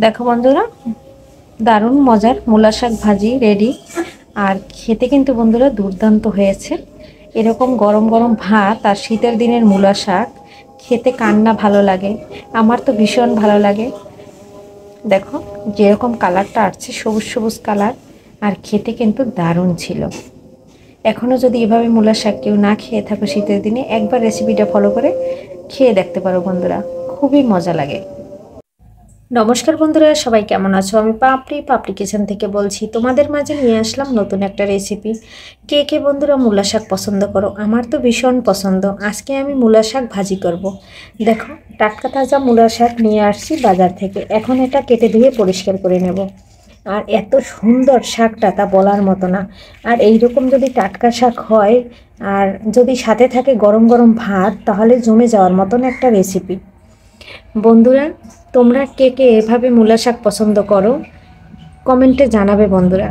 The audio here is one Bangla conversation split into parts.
দেখো বন্ধুরা, দারুণ মজার মূলা শাক ভাজি রেডি। আর খেতে কিন্তু বন্ধুরা দুর্দান্ত হয়েছে। এরকম গরম গরম ভাত আর শীতের দিনের মূলা শাক খেতে কার না ভালো লাগে। আমার তো ভীষণ ভালো লাগে। দেখো যেরকম কালারটা আসছে, সবুজ সবুজ কালার, আর খেতে কিন্তু দারুণ ছিল। এখনও যদি এভাবে মূলা শাক কেউ না খেয়ে থাকো শীতের দিনে, একবার রেসিপিটা ফলো করে খেয়ে দেখতে পারো বন্ধুরা, খুবই মজা লাগে। নমস্কার বন্ধুরা, সবাই কেমন আছো? আমি পাপড়ি কিচেন থেকে বলছি। তোমাদের মাঝে নিয়ে আসলাম নতুন একটা রেসিপি। কে কে বন্ধুরা মূলা শাক পছন্দ করো? আমার তো ভীষণ পছন্দ। আজকে আমি মূলা শাক ভাজি করব। দেখো, টাটকা তাজা মূলা শাক নিয়ে আসছি বাজার থেকে। এখন এটা কেটে ধুয়ে পরিষ্কার করে নেব। আর এত সুন্দর শাকটা তা বলার মতো না। আর এইরকম যদি টাটকা শাক হয়, আর যদি সাথে থাকে গরম গরম ভাত, তাহলে জমে যাওয়ার মতন একটা রেসিপি। বন্ধুরা, তোমরা কে কে এভাবে মূলা শাক পছন্দ করো কমেন্টে জানাবে বন্ধুরা।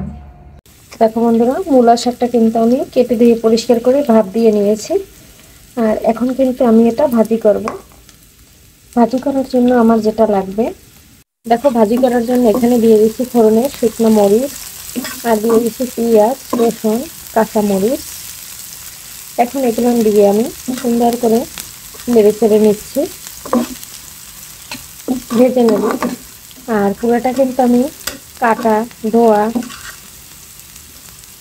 দেখো বন্ধুরা, মূলা শাকটা কিন্তু আমি কেটে দিয়ে পরিষ্কার করে ভাপ দিয়ে নিয়েছি। আর এখন কিন্তু আমি এটা ভাজি করব। ভাজি করার জন্য আমার যেটা লাগবে, দেখো ভাজি করার জন্য এখানে দিয়ে দিচ্ছি ফোড়নে শুকনো মরিচ, আর দিয়ে দিচ্ছি পেঁয়াজ, রসুন, কাঁচা মরিচ। এখন এগুলো দিয়ে আমি সুন্দর করে নেড়ে চেড়ে নিচ্ছি, ভেজে নেব। আর পুরোটা কিন্তু আমি কাটা, ধোয়া,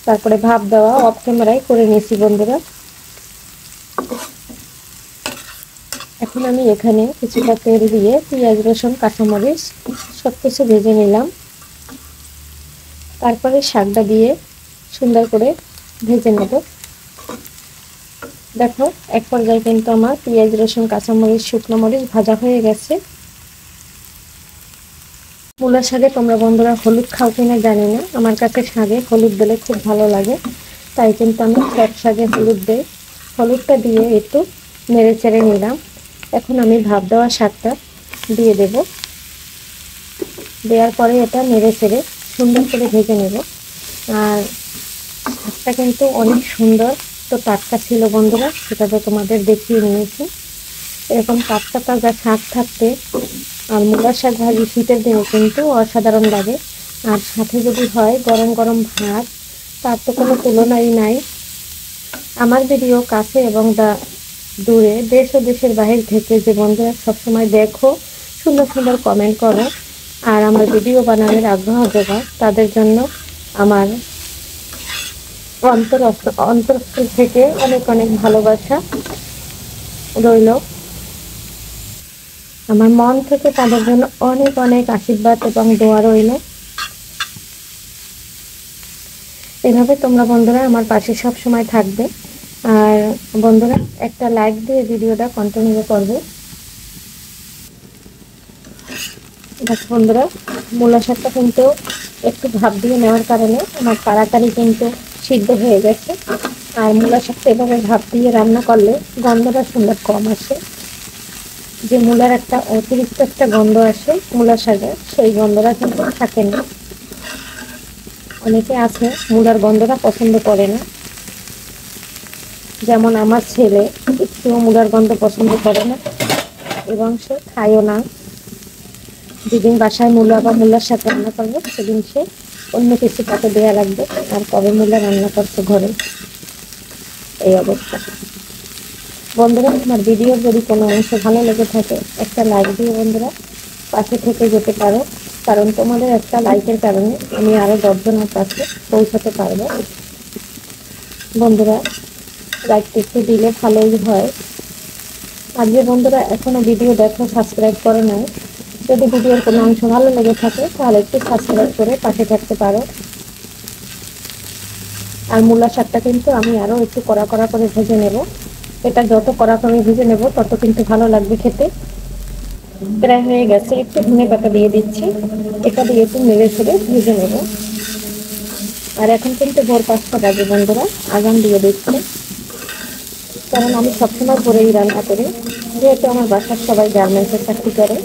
তারপরে ভাপ দেওয়া অফ ক্যামেরায় করে নিয়েছি বন্ধুরা। এখন আমি এখানে কিছুটা তেল দিয়ে পেঁয়াজ, রসুন, কাঁচামরিচ সব কিছু ভেজে নিলাম। তারপরে শাকটা দিয়ে সুন্দর করে ভেজে নেব। দেখো, এক পর্যায়ে কিন্তু আমার পেঁয়াজ, রসুন, কাঁচামরিচ, শুকনো মরিচ ভাজা হয়ে গেছে। মূলা শাকে তোমরা বন্ধুরা হলুদ খাও কিনা জানি না, আমার কাছে শাকে হলুদ দিলে খুব ভালো লাগে, তাই কিন্তু আমি সব শাকে হলুদ দিই। হলুদটা দিয়ে একটু নেড়ে চেড়ে নিলাম। এখন আমি ভাপ দেওয়া শাকটা দিয়ে দেব। দেওয়ার পরে এটা নেড়ে চেড়ে সুন্দর করে ভেজে নেব। আর শাকটা কিন্তু অনেক সুন্দর, তো টাটকা ছিল বন্ধুরা, সেটা তো তোমাদের দেখিয়ে নিয়েছি। এরকম টাটকা তাজা শাক থাকতে আর মূলা শাক ভাজি শীতের দিনে কিন্তু অসাধারণ লাগে। আর সাথে যদি হয় গরম গরম ভাত, তার তো কোনো তুলনাই নাই। আমার ভিডিও কাছে এবং দূরে, দেশ ও দেশের বাহির থেকে যে বন্ধুরা সবসময় দেখো, সুন্দর সুন্দর কমেন্ট করো, আর আমার ভিডিও বানানোর আগ্রহ যোগাও, তাদের জন্য আমার অন্তরস্থল থেকে অনেক অনেক ভালোবাসা রইল। আমার মন থেকে তাদের জন্য অনেক অনেক আশীর্বাদ এবং দোয়া রইল। এভাবে তোমরা বন্ধুরা আমার পাশে সব সময় থাকবে। আর বন্ধুরা, একটা লাইক দিয়ে ভিডিওটা কন্টিনিউ করবে। দেখো বন্ধুরা, মূলা শাকটা কিন্তু একটু ভাপ দিয়ে নেওয়ার কারণে আমার তাড়াতাড়ি কিন্তু সিদ্ধ হয়ে গেছে। আর মূলা শাকটা এভাবে ভাপ দিয়ে রান্না করলে গন্ধটা সুন্দর কম আসে। যে মূলার একটা অতিরিক্ত একটা গন্ধ আসে মূলা শাকে, সেই গন্ধটা কিন্তু থাকে না। অনেকে আছে মূলার গন্ধটা পছন্দ করে না, যেমন আমার ছেলে একটু মূলার গন্ধ পছন্দ করে না এবং সে খায়ও না। যেদিন বাসায় মূলা বা মূলার শাক রান্না করবো, সেদিন সে অন্য কিছু তাকে দেওয়া লাগবে। আর কবে মূলা রান্না করছে ঘরে, এই অবস্থা। বন্ধুরা, আমার ভিডিওর যদি কোনো অংশ ভালো লেগে থাকে, একটা লাইক দিয়ে বন্ধুরা পাশে থেকে যেতে পারো, কারণ তোমাদের একটা লাইকের কারণে আমি আরো 10 জনের কাছে পৌঁছাতে পারবো। বন্ধুরা, লাইক একটু দিলে ভালোই হয়। আর যে বন্ধুরা এখনো ভিডিও দেখো, সাবস্ক্রাইব করে নাও, যদি ভিডিওর কোনো অংশ ভালো লেগে থাকে তাহলে একটু সাবস্ক্রাইব করে পাশে থাকতে পারো। আর মূলা শাকটা কিন্তু আমি আরো একটু কড়া কড়া করে ভেজে নেব। এটা যত কড়া করে ভেজে নেব তত কিন্তু ভালো লাগবে খেতে। প্রায় হয়ে গেছে, একটু ধনেপাতা দিয়ে দিচ্ছি। এটা দিয়ে একটু নেড়ে ছেড়ে ভেজে নেব। আর এখন কিন্তু ভোর 5টা বাজে বন্ধুরা, আজান দিয়ে দিচ্ছে। কারণ আমি সবসময় ভোরেই রান্না করি, যেহেতু আমার বাসার সবাই গার্মেন্টসে চাকরি করে,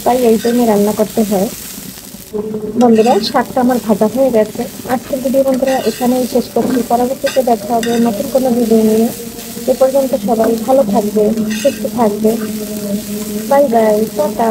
তাই এই টাইমে রান্না করতে হয়। বন্ধুরা, শাকটা আমার ভাজা হয়ে গেছে। আজকের ভিডিও বন্ধুরা এখানেই শেষ করছি। পরবর্তীতে দেখা হবে নতুন কোনো ভিডিও নিয়ে। এ পর্যন্ত সবাই ভালো থাকবে, সুস্থ থাকবে। Bye bye, tata.